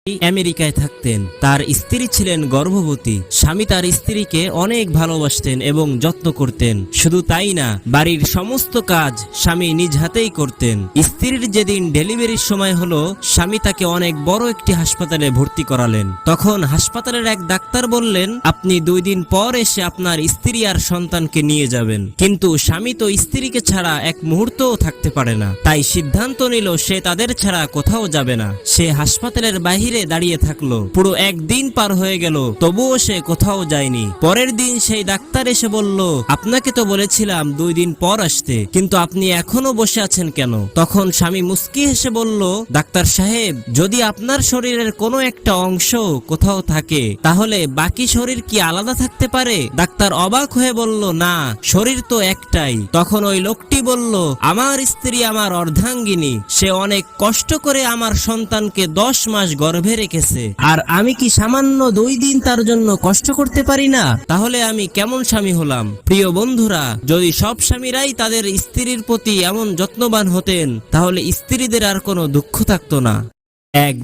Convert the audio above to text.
আমেরিকায় থাকতেন। তার স্ত্রী ছিলেন গর্ভবতী। স্বামী তার স্ত্রীকে অনেক ভালোবাসতেন এবং যত্ন করতেন। শুধু তাই না, বাড়ির সমস্ত কাজ স্বামী নিজ হাতেই করতেন। স্ত্রীর যেদিন ডেলিভারির সময় হলো, স্বামী তাকে অনেক বড় একটি হাসপাতালে ভর্তি করালেন। তখন হাসপাতালের এক ডাক্তার বললেন, আপনি 2 দিন পর এসে আপনার স্ত্রী আর সন্তানকে নিয়ে যাবেন। কিন্তু স্বামী তো স্ত্রীকে ছাড়া এক মুহূর্তও থাকতে পারে না, তাই সিদ্ধান্ত নিল সে তাদের ছাড়া কোথাও যাবে না। সে হাসপাতালের বাহিরে দাঁড়িয়ে থাকলো। পুরো 1 দিন পার হয়ে গেল, তবুও সে কোথাও যায়নি। পরের দিন সেই ডাক্তার এসে বলল, আপনাকে তো বলেছিলাম 2 দিন পর আসতে, কিন্তু আপনি এখনো বসে আছেন কেন? তখন স্বামী মুস্কি হেসে বলল, ডাক্তার সাহেব, যদি আপনার শরীরের কোনো একটা অংশ কোথাও থাকে, তাহলে বাকি শরীর কি আলাদা থাকতে পারে? ডাক্তার অবাক হয়ে বলল, না, শরীর তো একটাই। তখন ওই লোকটি বলল, আমার স্ত্রী আমার অর্ধাঙ্গিনী। সে অনেক কষ্ট করে আমার সন্তানকে 10 মাস গর্ভে রেখেছে, আর আমি কি সামান্য 2 দিন তার জন্য কষ্ট করতে পারি না? তাহলে আমি কেমন স্বামী হলাম? প্রিয় বন্ধুরা, যদি সব স্বামীরাই তাদের স্ত্রীর প্রতি এমন যত্নবান হতেন, তাহলে স্ত্রীদের আর কোনো দুঃখ থাকতো না। এক